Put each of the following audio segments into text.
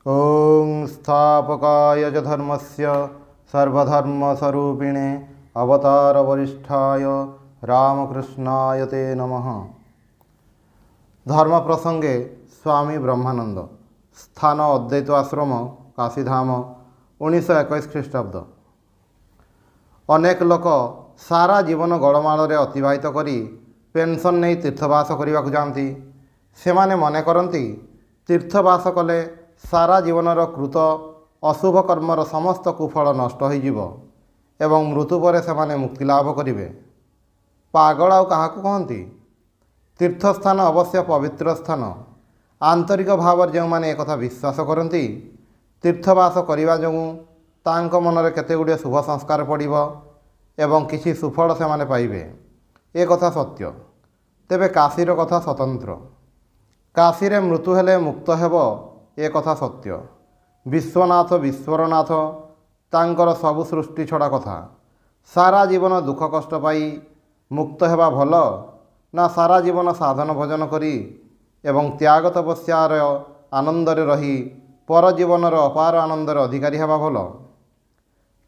ॐ स्थापकाय च धर्मस्य सर्वधर्मस्वरूपिणे अवतारवरिष्ठाय रामकृष्णाय ते नमः। धर्म प्रसंगे स्वामी ब्रह्मानंद, स्थान अद्वैत आश्रम काशीधाम 1921 ख्रीष्टाब्द। अनेक लोक सारा जीवन गड़माल अतिवाहित करी पेंशन नहीं तीर्थवास करने को जाती। सेमाने मने करती तीर्थवास कले सारा जीवनर कृत अशुभ कर्मर समस्त कुफल नष्ट हो एवं मृत्यु पर सेमाने मुक्ति लाभ करेंगे। पागल आउ क्या कहती? तीर्थस्थान अवश्य पवित्र स्थान। आंतरिक भाव जो मैंने एक विश्वास करती तीर्थवास करने जो मनरे केते गुड़े शुभ संस्कार पड़ो एवं किसी सुफल से माने पाइबे, ए कथा सत्य। तेबे काशीर कथा स्वतंत्र। काशी रे मृत्यु हेले मुक्त हेब, ए कथा सत्य। विश्वनाथ विश्वरनाथ तांकर सबु सृष्टि छड़ा कथा। सारा जीवन दुख कष्ट पाई मुक्त हेबा भल ना सारा जीवन साधन भजन करी एवं त्याग तपस्यार आनंदरे रही पर जीवनर अपार आनंदर अधिकारी हेबा भल।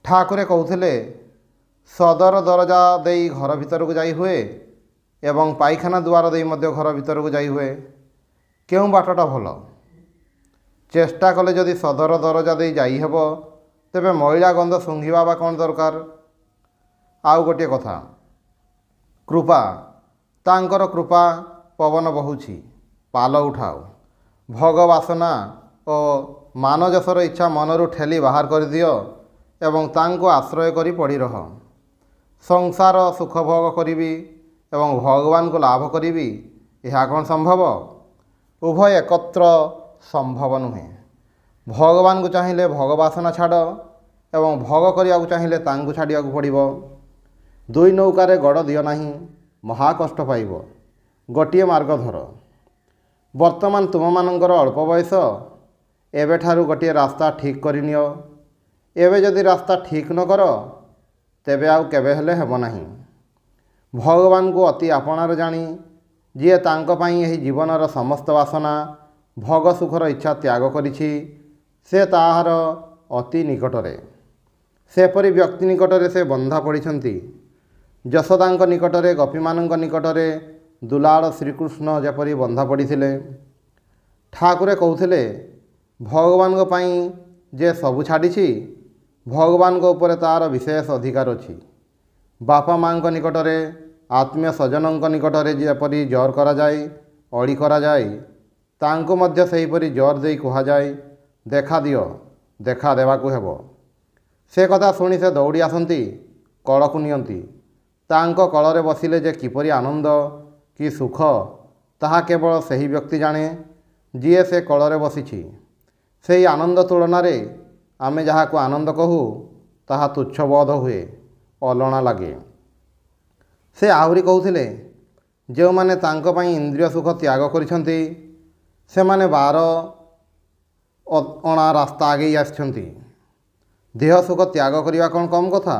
ठाकुरे कहते सदर दरजा देई घर भीतर को जाई हुए एवं पाइखाना द्वार देई मध्य घर भीतर को जाई हुए। क्यों बाटटा भल? चेष्टा कले जदि सदर दरजा दे जाई हेब तेबे मैला गंध सुंघिबा बा कौन दरकार। आउ गोटे कथा, कृपा। तांकर कृपा पवन बहुछि, पाल उठाओ। भोग वासना और मानजसर इच्छा मनरू ठेली बाहर कर दियो एवं तांको आश्रय करी पड़ी रह। संसार सुख भोग करी एवं भगवान को लाभ करी, यह कौन संभव? उभय एकत्र संभव नुहे। भगवान को चाहिए भोगवासना छाड़ एवं भोग करने को चाहिए तांको छाड़िया पड़ो। दुई नौकार गड़ दियो नहीं, महाकष्ट पाइब। गोटे मार्ग धर। वर्तमान तुम मानकर अल्प बयस, एबे ठारू गोटे रास्ता ठीक करनियो। एबे जदि रास्ता ठीक न कर तेबे आउ केबे हेले हेब नाही। भगवान को अति आपणार जानी जी तांको पाई एही जीवनर समस्त वासना भोग सुखर इच्छा त्याग करिछि, से ताहार अति निकटरे। सेपरि व्यक्ति निकटरे से बंधा पड़िछंती। यशोदांक निकटरे गोपीमानंक निकटरे दुलाल श्रीकृष्ण जेपरि बंधा पड़िथिले। ठाकुरे कहूथिले भगवान को पाई जे सबु छाड़िछि, भगवान को ऊपर तार विशेष अधिकार अछि। बापा माँ निकटरे आत्मीय स्वजनों निकटरे जेपरि जर करा जाए, अड़ी करा जाए, तांको मध्य सेहीपरि जर देई कहा जाए, देखा दियो, देखा देवाकू हेबो। से कथा शुणी से दौड़ी आसती, कलकू नियंती। तांको कलरे बसिले जे किपरि आनंद कि सुख ताहा केवल सही व्यक्ति जाने जीए से कलरे बसिछि। सेही आनंद तुलनारे आमे जहाको आनंद कहू ताहा तुच्छ बोध हुए, अलणा लगे। से आहुरी कहूथिले जो माने तांको पाई इंद्रिय सुख त्याग करिसंती से माने 12 अणा रास्ता आगे आछंती। देह सुख त्याग करिवा कौन कम कथा?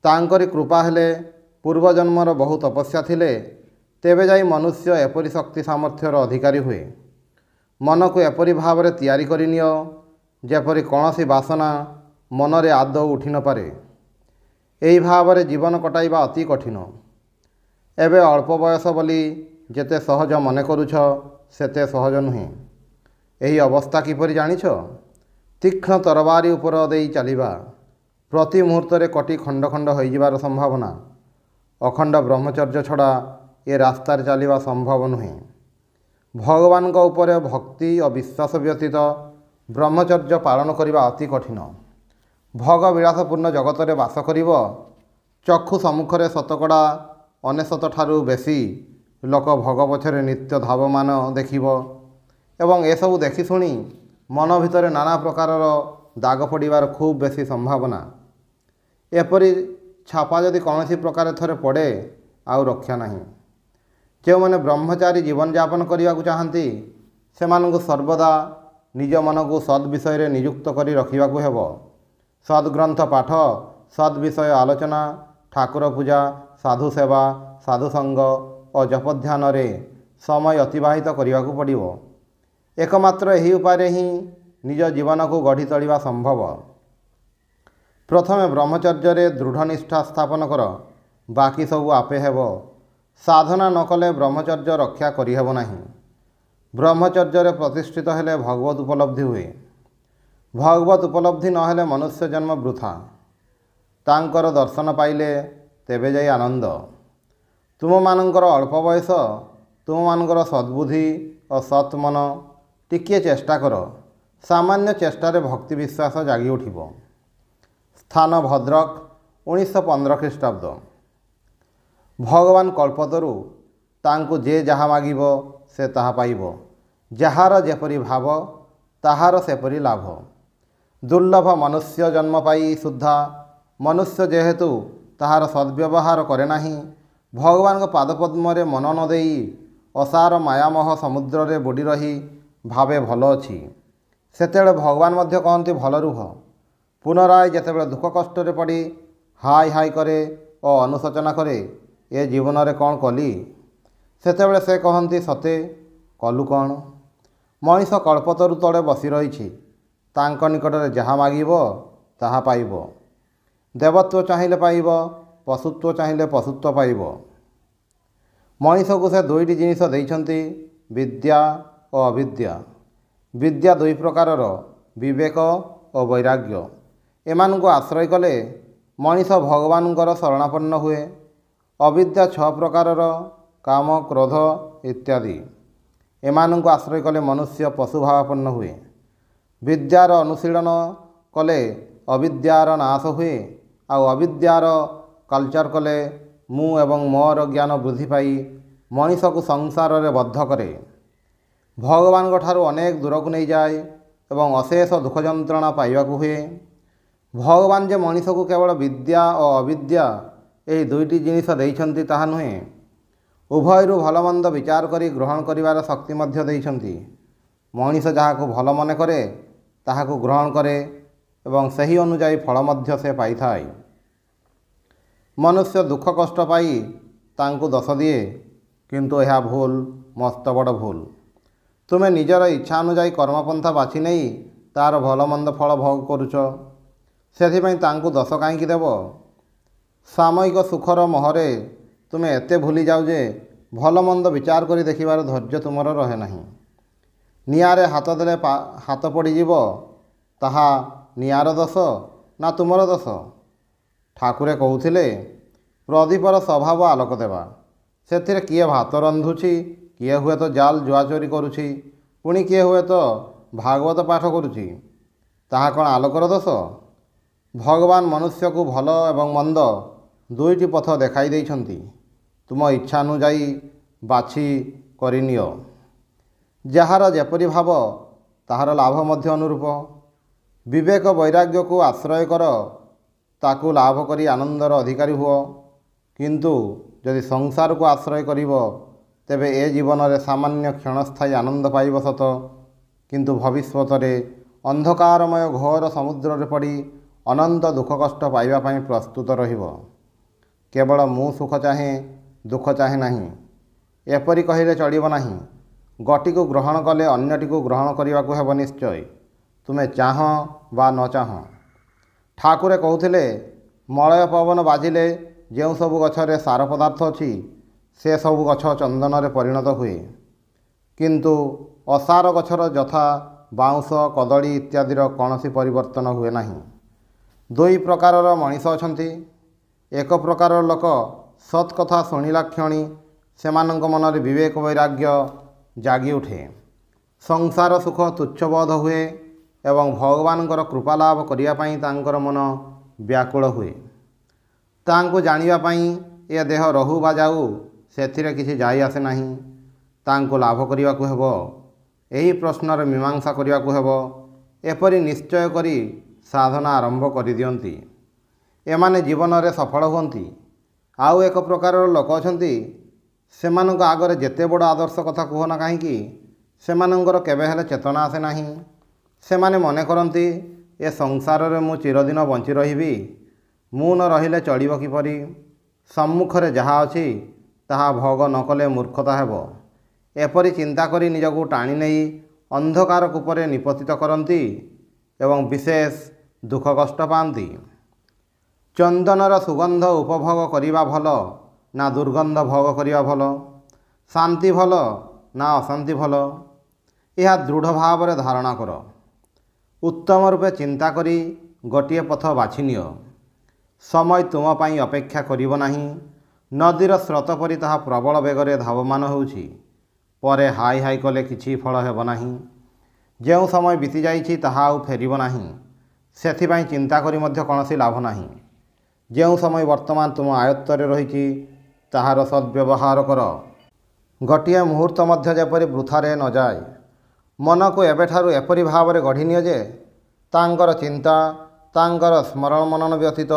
तांकरी कृपा हेले पूर्वजन्मर बहुत तपस्या थिले तेबे जाई मनुष्य एपरि शक्ति सामर्थ्यर अधिकारी हुए। मन को एपरि भाव में तैयारी करिनियो जेपरि कौनसी वासना मनरे आदौ उठी न पारे। एही भाव में जीवन कटाइबा अति कठिन। एबे अल्प बयस बोली जेते सहज मने करूछ सेते सहज नुहे। एही अवस्था किपरि जानिछ? तीक्ष्ण तरबारी उपर देई चलिबा, प्रति मुहूर्त रे कटी खंड खंड हो जिबार संभावना। अखंड ब्रह्मचर्य छड़ा ए रास्तार चलिबा संभव नुहे। भगवान को ऊपर भक्ति और विश्वास व्यतीत ब्रह्मचर्य पालन करने अति कठिन। भोग विलासपूर्ण जगत रे बास करिब, चक्षु सम्मुखरे शतकड़ा 99 ठारू बेसी लोक भोग पछरे नित्य धावमान देखिब एवं एसबू देखि शुणी मन भितर नाना प्रकारर दाग पड़िबार खूब बेसी संभावना। एपरी छापा जदि कौन प्रकार थरे पड़े आउ रक्षा नहीं। जो मैंने ब्रह्मचारी जीवन यापन करने को चाहती से सर्वदा निज मन को सद विषय नियुक्त कर रखा हेब। सद्ग्रंथ पाठ, सद विषय आलोचना, ठाकुर पूजा, साधु सेवा, साधु संग और जपध्यान समय अतिवाहित करने को पड़ो। एकमात्र यही उपाय ही ନିଜ ଜୀବନକୁ ଗଢ଼ି ତୋଳିବା ସମ୍ଭବ। ପ୍ରଥମେ ବ୍ରହ୍ମଚର୍ଯ୍ୟରେ ଦୃଢ଼ ନିଷ୍ଠା ସ୍ଥାପନ କର, ବାକି ସବୁ ଆପେ ହେବ। ସାଧନା ନ କଲେ ବ୍ରହ୍ମଚର୍ଯ୍ୟ ରକ୍ଷା କରିହେବ ନାହିଁ। ବ୍ରହ୍ମଚର୍ଯ୍ୟରେ ପ୍ରତିଷ୍ଠିତ ହେଲେ ଭଗବତ ଉପଲବ୍ଧି ହୁଏ। ଭଗବତ ଉପଲବ୍ଧି ନ ହେଲେ ମନୁଷ୍ୟ ଜନ୍ମ ବୃଥା। ତାଙ୍କର ଦର୍ଶନ ପାଇଲେ ତେବେ ଯାଇ ଆନନ୍ଦ। ତୁମମାନଙ୍କର ଅଳ୍ପ ବୟସ, ତୁମମାନଙ୍କର ସଦ୍ବୁଦ୍ଧି ଓ ସତ୍ ମନ, ଟିକିଏ ଚେଷ୍ଟା କର। ସାମାନ୍ୟ ଚେଷ୍ଟାରେ ଭକ୍ତି ବିଶ୍ୱାସ ଜାଗି ଉଠିବ। ସ୍ଥାନ ଭଦ୍ରକ, 1915 ଖ୍ରୀଷ୍ଟାବ୍ଦ। ଭଗବାନ କଳ୍ପତରୁ, ତାଙ୍କୁ ଯେ ଯାହା ମାଗିବ ସେ ତାହା ପାଇବ। ଯାହାର ଯେପରି ଭାବ ତାହାର ସେପରି ଲାଭ। ଦୁର୍ଲଭ ମନୁଷ୍ୟ ଜନ୍ମ ପାଇ ସୁଦ୍ଧା ମନୁଷ୍ୟ ଯେହେତୁ ତାହାର ସଦ୍ବ୍ୟବହାର କରେ ନାହିଁ, ଭଗବାନଙ୍କ ପାଦପଦ୍ମରେ ମନ ନ ଦେଇ ଅସାର ମାୟାମୋହ ସମୁଦ୍ରରେ ବୁଡ଼ି ରହି ଭାବେ ଭଲ ଅଛି, ସେତେବେଳେ ଭଗବାନ ମଧ୍ୟ କହନ୍ତି ଭଲ ରୁହ। ପୁନରାୟ ଯେତେବେଳେ ଦୁଃଖ କଷ୍ଟରେ ପଡ଼ି ହାଇ ହାଇ କରେ ଓ ଅନୁଶୋଚନା କରେ, ଏ ଜୀବନରେ କ'ଣ କଲି, ସେତେବେଳେ ସେ କହନ୍ତି ସତେ କଲୁ କ'ଣ? ମଣିଷ କଳ୍ପତରୁ ତଳେ ବସି ରହିଛି, ତାଙ୍କ ନିକଟରେ ଯାହା ମାଗିବ ତାହା ପାଇବ। ଦେବତ୍ୱ ଚାହିଁଲେ ପାଇବ, ପଶୁତ୍ୱ ଚାହିଁଲେ ପଶୁତ୍ୱ ପାଇବ। ମଣିଷକୁ ସେ ଦୁଇଟି ଜିନିଷ ଦେଇଛନ୍ତି, ବିଦ୍ୟା ଓ ଅବିଦ୍ୟା। ବିଦ୍ୟା ଦୁଇ ପ୍ରକାରର, ବିବେକ ଓ ବୈରାଗ୍ୟ। ଏମାନଙ୍କୁ ଆଶ୍ରୟ କଲେ ମଣିଷ ଭଗବାନଙ୍କର ଶରଣାପନ୍ନ ହୁଏ। ଅବିଦ୍ୟା 6 ପ୍ରକାରର, କାମ, କ୍ରୋଧ ଇତ୍ୟାଦି। ଏମାନଙ୍କୁ ଆଶ୍ରୟ କଲେ ମନୁଷ୍ୟ ପଶୁଭାବାପନ୍ନ ହୁଏ। ବିଦ୍ୟାର ଅନୁଶୀଳନ କଲେ ଅବିଦ୍ୟାର ନାଶ ହୁଏ, ଆଉ ଅବିଦ୍ୟାର କଲଚର କଲେ ମୁଁ ଏବଂ ମୋର ଜ୍ଞାନ ବୃଦ୍ଧି ପାଇ ମଣିଷକୁ ସଂସାରରେ ବଦ୍ଧ କରେ। ଭଗବାନଙ୍କ ଠାରୁ ଅନେକ ଦୂରକୁ ନେଇଯାଏ ଏବଂ ଅଶେଷ ଦୁଃଖ ଯନ୍ତ୍ରଣା ପାଇବାକୁ ହୁଏ। ଭଗବାନ ଯେ ମଣିଷକୁ କେବଳ ବିଦ୍ୟା ଓ ଅବିଦ୍ୟା ଏହି ଦୁଇଟି ଜିନିଷ ଦେଇଛନ୍ତି ତାହା ନୁହେଁ, ଉଭୟରୁ ଭଲମନ୍ଦ ବିଚାର କରି ଗ୍ରହଣ କରିବାର ଶକ୍ତି ମଧ୍ୟ ଦେଇଛନ୍ତି। ମଣିଷ ଯାହାକୁ ଭଲ ମନେ କରେ ତାହାକୁ ଗ୍ରହଣ କରେ ଏବଂ ସେହି ଅନୁଯାୟୀ ଫଳ ମଧ୍ୟ ସେ ପାଇଥାଏ। ମନୁଷ୍ୟ ଦୁଃଖ କଷ୍ଟ ପାଇ ତାଙ୍କୁ ଦୋଷ ଦିଏ, କିନ୍ତୁ ଏହା ଭୁଲ, ମସ୍ତ ବଡ଼ ଭୁଲ। ତୁମେ ନିଜର ଇଚ୍ଛା ଅନୁଯାୟୀ କର୍ମପନ୍ଥା ବାଛି ନେଇ ତା'ର ଭଲମନ୍ଦ ଫଳ ଭୋଗ କରୁଛ, ସେଥିପାଇଁ ତାଙ୍କୁ ଦୋଷ କାହିଁକି ଦେବ? ସାମୟିକ ସୁଖର ମୋହରେ ତୁମେ ଏତେ ଭୁଲି ଯାଉ ଯେ ଭଲମନ୍ଦ ବିଚାର କରି ଦେଖିବାର ଧୈର୍ଯ୍ୟ ତୁମର ରହେ ନାହିଁ। ନିଆଁରେ ହାତ ଦେଲେ ହାତ ପୋଡ଼ିଯିବ, ତାହା ନିଆଁର ଦୋଷ ନା ତୁମର ଦୋଷ? ଠାକୁରେ କହୁଥିଲେ, ପ୍ରଦୀପର ସ୍ୱଭାବ ଆଲୋକ ଦେବା। ସେଥିରେ କିଏ ଭାତ ରାନ୍ଧୁଛି, କିଏ ହୁଏତ ଜାଲ ଜୁଆ ଚୋରି କରୁଛି, ପୁଣି କିଏ ହୁଏତ ଭାଗବତ ପାଠ କରୁଛି, ତାହା କ'ଣ ଆଲୋକର ଦୋଷ? ଭଗବାନ ମନୁଷ୍ୟକୁ ଭଲ ଏବଂ ମନ୍ଦ ଦୁଇଟି ପଥ ଦେଖାଇ ଦେଇଛନ୍ତି। ତୁମ ଇଚ୍ଛା ଅନୁଯାୟୀ ବାଛି କରିନିଅ। ଯାହାର ଯେପରି ଭାବ ତାହାର ଲାଭ ମଧ୍ୟ ଅନୁରୂପ। ବିବେକ ବୈରାଗ୍ୟକୁ ଆଶ୍ରୟ କର, ତାକୁ ଲାଭ କରି ଆନନ୍ଦର ଅଧିକାରୀ ହୁଅ। କିନ୍ତୁ ଯଦି ସଂସାରକୁ ଆଶ୍ରୟ କରିବ, ତେବେ ଏ ଜୀବନରେ ସାମାନ୍ୟ କ୍ଷଣସ୍ଥାୟୀ ଆନନ୍ଦ ପାଇବ ସତ, କିନ୍ତୁ ଭବିଷ୍ୟତରେ ଅନ୍ଧକାରମୟ ଘୋର ସମୁଦ୍ରରେ ପଡ଼ି ଅନନ୍ତ ଦୁଃଖ କଷ୍ଟ ପାଇବା ପାଇଁ ପ୍ରସ୍ତୁତ ରହିବ। କେବଳ ମୁଁ ସୁଖ ଚାହେଁ, ଦୁଃଖ ଚାହେଁ ନାହିଁ, ଏପରି କହିଲେ ଚଳିବ ନାହିଁ। ଗୋଟିକୁ ଗ୍ରହଣ କଲେ ଅନ୍ୟଟିକୁ ଗ୍ରହଣ କରିବାକୁ ହେବ ନିଶ୍ଚୟ, ତୁମେ ଚାହଁ ବା ନ ଚାହଁ। ଠାକୁରେ କହୁଥିଲେ, ମଳୟ ପବନ ବାଜିଲେ ଯେଉଁ ସବୁ ଗଛରେ ସାର ପଦାର୍ଥ ଅଛି, ସେ ସବୁ ଗଛ ଚନ୍ଦନରେ ପରିଣତ ହୁଏ, କିନ୍ତୁ ଅସାର ଗଛର ଯଥା ବାଉଁଶ, କଦଳୀ ଇତ୍ୟାଦିର କୌଣସି ପରିବର୍ତ୍ତନ ହୁଏ ନାହିଁ। ଦୁଇ ପ୍ରକାରର ମଣିଷ ଅଛନ୍ତି। ଏକ ପ୍ରକାରର ଲୋକ ସତ୍ କଥା ଶୁଣିଲା କ୍ଷଣି ସେମାନଙ୍କ ମନରେ ବିବେକ ବୈରାଗ୍ୟ ଜାଗି ଉଠେ। ସଂସାର ସୁଖ ତୁଚ୍ଛବୋଧ ହୁଏ ଏବଂ ଭଗବାନଙ୍କର କୃପା ଲାଭ କରିବା ପାଇଁ ତାଙ୍କର ମନ ବ୍ୟାକୁଳ ହୁଏ। ତାଙ୍କୁ ଜାଣିବା ପାଇଁ ଏ ଦେହ ରହୁ ବା ଯାଉ ସେଥିରେ କିଛି ଯାଇ ଆସେ ନାହିଁ। ତାଙ୍କୁ ଲାଭ କରିବାକୁ ହେବ, ଏହି ପ୍ରଶ୍ନର ମୀମାଂସା କରିବାକୁ ହେବ, ଏପରି ନିଶ୍ଚୟ କରି ସାଧନା ଆରମ୍ଭ କରିଦିଅନ୍ତି। ଏମାନେ ଜୀବନରେ ସଫଳ ହୁଅନ୍ତି। ଆଉ ଏକ ପ୍ରକାରର ଲୋକ ଅଛନ୍ତି, ସେମାନଙ୍କ ଆଗରେ ଯେତେ ବଡ଼ ଆଦର୍ଶ କଥା କୁହ ନା କାହିଁକି, ସେମାନଙ୍କର କେବେ ହେଲେ ଚେତନା ଆସେ ନାହିଁ। ସେମାନେ ମନେ କରନ୍ତି, ଏ ସଂସାରରେ ମୁଁ ଚିରଦିନ ବଞ୍ଚି ରହିବି, ମୁଁ ନ ରହିଲେ ଚଳିବ କିପରି? ସମ୍ମୁଖରେ ଯାହା ଅଛି ତାହା ଭୋଗ ନ କଲେ ମୂର୍ଖତା ହେବ। ଏପରି ଚିନ୍ତା କରି ନିଜକୁ ଟାଣି ନେଇ ଅନ୍ଧକାର କୂପରେ ନିପତିତ କରନ୍ତି ଏବଂ ବିଶେଷ ଦୁଃଖ କଷ୍ଟ ପାଆନ୍ତି। ଚନ୍ଦନର ସୁଗନ୍ଧ ଉପଭୋଗ କରିବା ଭଲ ନା ଦୁର୍ଗନ୍ଧ ଭୋଗ କରିବା ଭଲ? ଶାନ୍ତି ଭଲ ନା ଅଶାନ୍ତି ଭଲ? ଏହା ଦୃଢ଼ ଭାବରେ ଧାରଣା କର। ଉତ୍ତମ ରୂପେ ଚିନ୍ତା କରି ଗୋଟିଏ ପଥ ବାଛି ନିଅ। ସମୟ ତୁମ ପାଇଁ ଅପେକ୍ଷା କରିବ ନାହିଁ। ନଦୀର ସ୍ରୋତ ପରି ତାହା ପ୍ରବଳ ବେଗରେ ଧାବମାନ ହେଉଛି। ପରେ ହାଇ ହାଇ କଲେ କିଛି ଫଳ ହେବ ନାହିଁ। ଯେଉଁ ସମୟ ବିତିଯାଇଛି ତାହା ଆଉ ଫେରିବ ନାହିଁ। ସେଥିପାଇଁ ଚିନ୍ତା କରି ମଧ୍ୟ କୌଣସି ଲାଭ ନାହିଁ। ଯେଉଁ ସମୟ ବର୍ତ୍ତମାନ ତୁମ ଆୟତ୍ତରେ ରହିଛି ତାହାର ସଦ୍ବ୍ୟବହାର କର। ଗୋଟିଏ ମୁହୂର୍ତ୍ତ ମଧ୍ୟ ଯେପରି ବୃଥାରେ ନଯାଏ। ମନକୁ ଏବେଠାରୁ ଏପରି ଭାବରେ ଗଢ଼ିନିଅ ଯେ ତାଙ୍କର ଚିନ୍ତା, ତାଙ୍କର ସ୍ମରଣ ମନନ ବ୍ୟତୀତ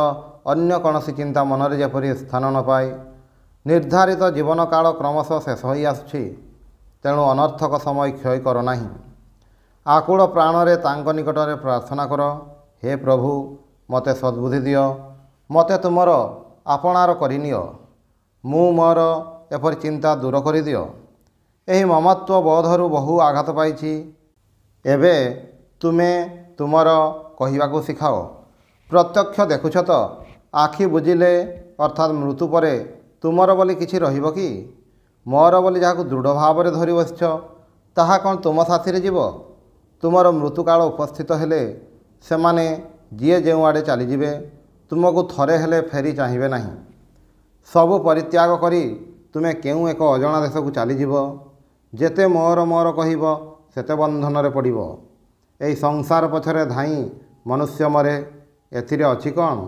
ଅନ୍ୟ କୌଣସି ଚିନ୍ତା ମନରେ ଯେପରି ସ୍ଥାନ ନ ପାଏ। ନିର୍ଦ୍ଧାରିତ ଜୀବନକାଳ କ୍ରମଶଃ ଶେଷ ହୋଇ ଆସୁଛି। ତେଣୁ ଅନର୍ଥକ ସମୟ କ୍ଷୟ କର ନାହିଁ। ଆକୁଳ ପ୍ରାଣରେ ତାଙ୍କ ନିକଟରେ ପ୍ରାର୍ଥନା କର, ହେ ପ୍ରଭୁ, ମୋତେ ସଦ୍ବୁଦ୍ଧି ଦିଅ। ମୋତେ ତୁମର ଆପଣାର କରିନିଅ। ମୁଁ ମୋର ଏପରି ଚିନ୍ତା ଦୂର କରିଦିଅ। ଏହି ମମତ୍ୱ ବୋଧରୁ ବହୁ ଆଘାତ ପାଇଛି। ଏବେ ତୁମେ ତୁମର କହିବାକୁ ଶିଖାଅ। ପ୍ରତ୍ୟକ୍ଷ ଦେଖୁଛ ତ, ଆଖି ବୁଜିଲେ ଅର୍ଥାତ୍ ମୃତ୍ୟୁ ପରେ ତୁମର ବୋଲି କିଛି ରହିବ କି? ମୋର ବୋଲି ଯାହାକୁ ଦୃଢ଼ ଭାବରେ ଧରି ବସିଛ ତାହା କ'ଣ ତୁମ ସାଥିରେ ଯିବ? ତୁମର ମୃତ୍ୟୁକାଳ ଉପସ୍ଥିତ ହେଲେ ସେମାନେ ଯିଏ ଯେଉଁଆଡ଼େ ଚାଲିଯିବେ, ତୁମକୁ ଥରେ ହେଲେ ଫେରି ଚାହିଁବେ ନାହିଁ। ସବୁ ପରିତ୍ୟାଗ କରି ତୁମେ କେଉଁ ଏକ ଅଜଣା ଦେଶକୁ ଚାଲିଯିବ। ଯେତେ ମୋର ମୋର କହିବ ସେତେ ବନ୍ଧନରେ ପଡ଼ିବ। ଏହି ସଂସାର ପଛରେ ଧାଇଁ ମନୁଷ୍ୟ ମରେ। ଏଥିରେ ଅଛି କ'ଣ?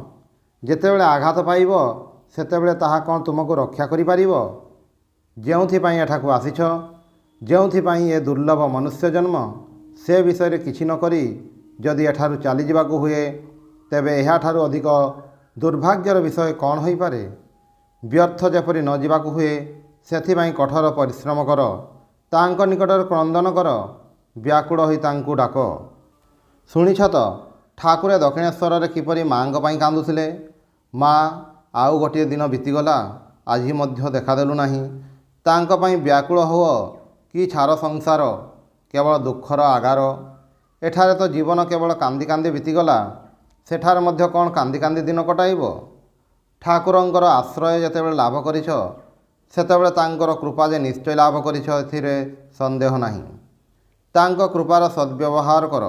ଯେତେବେଳେ ଆଘାତ ପାଇବ ସେତେବେଳେ ତାହା କ'ଣ ତୁମକୁ ରକ୍ଷା କରିପାରିବ? ଯେଉଁଥିପାଇଁ ଏଠାକୁ ଆସିଛ, ଯେଉଁଥିପାଇଁ ଏ ଦୁର୍ଲଭ ମନୁଷ୍ୟ ଜନ୍ମ, ସେ ବିଷୟରେ କିଛି ନ କରି ଯଦି ଏଠାରୁ ଚାଲିଯିବାକୁ ହୁଏ ତେବେ ଏହାଠାରୁ ଅଧିକ ଦୁର୍ଭାଗ୍ୟର ବିଷୟ କ'ଣ ହୋଇପାରେ? ବ୍ୟର୍ଥ ଯେପରି ନ ଯିବାକୁ ହୁଏ ସେଥିପାଇଁ କଠୋର ପରିଶ୍ରମ କର। ତାଙ୍କ ନିକଟରେ କ୍ରନ୍ଦନ କର। ବ୍ୟାକୁଳ ହୋଇ ତାଙ୍କୁ ଡାକ। ଶୁଣିଛ ତ ଠାକୁରେ ଦକ୍ଷିଣେଶ୍ୱରରେ କିପରି ମା'ଙ୍କ ପାଇଁ କାନ୍ଦୁଥିଲେ। ମା, ଆଉ ଗୋଟିଏ ଦିନ ବିତିଗଲା, ଆଜି ମଧ୍ୟ ଦେଖାଦେଲୁ ନାହିଁ। ତାଙ୍କ ପାଇଁ ବ୍ୟାକୁଳ ହୁଅ। କି ଛାର ସଂସାର, କେବଳ ଦୁଃଖର ଆଗାର। ଏଠାରେ ତ ଜୀବନ କେବଳ କାନ୍ଦି କାନ୍ଦି ବିତିଗଲା। ସେଠାରେ ମଧ୍ୟ କ'ଣ କାନ୍ଦି କାନ୍ଦି ଦିନ କଟାଇବ? ଠାକୁରଙ୍କର ଆଶ୍ରୟ ଯେତେବେଳେ ଲାଭ କରିଛ ସେତେବେଳେ ତାଙ୍କର କୃପା ଯେ ନିଶ୍ଚୟ ଲାଭ କରିଛ ଏଥିରେ ସନ୍ଦେହ ନାହିଁ। ତାଙ୍କ କୃପାର ସଦ୍ବ୍ୟବହାର କର।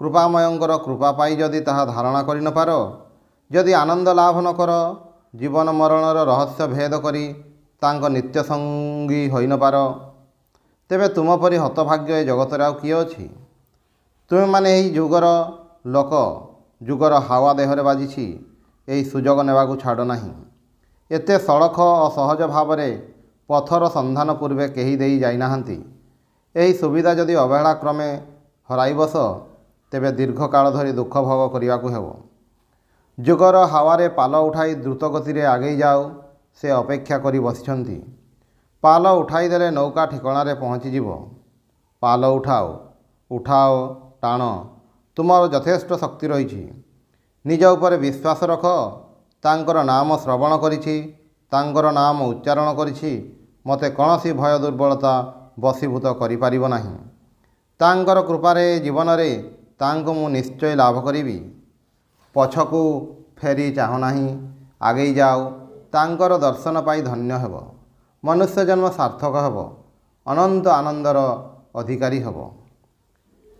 କୃପାମୟଙ୍କର କୃପା ପାଇ ଯଦି ତାହା ଧାରଣା କରିନପାର, ଯଦି ଆନନ୍ଦ ଲାଭ ନ କର, ଜୀବନ ମରଣର ରହସ୍ୟ ଭେଦ କରି ତାଙ୍କ ନିତ୍ୟ ସଙ୍ଗୀ ହୋଇନପାର, ତେବେ ତୁମ ପରି ହତଭାଗ୍ୟ ଏ ଜଗତରେ ଆଉ କିଏ ଅଛି? ତୁମେମାନେ ଏହି ଯୁଗର ଲୋକ। ଯୁଗର ହାୱା ଦେହରେ ବାଜିଛି। ଏହି ସୁଯୋଗ ନେବାକୁ ଛାଡ଼ ନାହିଁ। ଏତେ ସଳଖ ଓ ସହଜ ଭାବରେ ପଥର ସନ୍ଧାନ ପୂର୍ବେ କେହି ଦେଇ ଯାଇନାହାନ୍ତି। ଏହି ସୁବିଧା ଯଦି ଅବହେଳା କ୍ରମେ ହରାଇ ବସ ତେବେ ଦୀର୍ଘକାଳ ଧରି ଦୁଃଖ ଭୋଗ କରିବାକୁ ହେବ। ଯୁଗର ହାୱାରେ ପାଲ ଉଠାଇ ଦ୍ରୁତ ଗତିରେ ଆଗେଇ ଯାଉ ସେ ଅପେକ୍ଷା କରି ବସିଛନ୍ତି। ପାଲ ଉଠାଇ ଦେଲେ ନୌକା ଠିକଣାରେ ପହଞ୍ଚିଯିବ। ପାଲ ଉଠାଅ, ଉଠାଅ, ଟାଣ। ତୁମର ଯଥେଷ୍ଟ ଶକ୍ତି ରହିଛି। ନିଜ ଉପରେ ବିଶ୍ୱାସ ରଖ। ତାଙ୍କର ନାମ ଶ୍ରବଣ କରିଛି, ତାଙ୍କର ନାମ ଉଚ୍ଚାରଣ କରିଛି। ମୋତେ କୌଣସି ଭୟ ଦୁର୍ବଳତା ବଶୀଭୂତ କରିପାରିବ ନାହିଁ। ତାଙ୍କର କୃପାରେ ଜୀବନରେ ତାଙ୍କୁ ମୁଁ ନିଶ୍ଚୟ ଲାଭ କରିବି। ପଛକୁ ଫେରି ଚାହୁଁ ନାହିଁ। ଆଗେଇ ଯାଅ। ତାଙ୍କର ଦର୍ଶନ ପାଇ ଧନ୍ୟ ହେବ। ମନୁଷ୍ୟ ଜନ୍ମ ସାର୍ଥକ ହେବ। ଅନନ୍ତ ଆନନ୍ଦର ଅଧିକାରୀ ହେବ।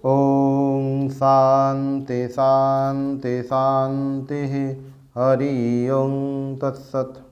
ଓಂ ଶାନ୍ତି ଶାନ୍ତି ଶାନ୍ତି। ହରି ଓಂ ତତ୍ସତ୍।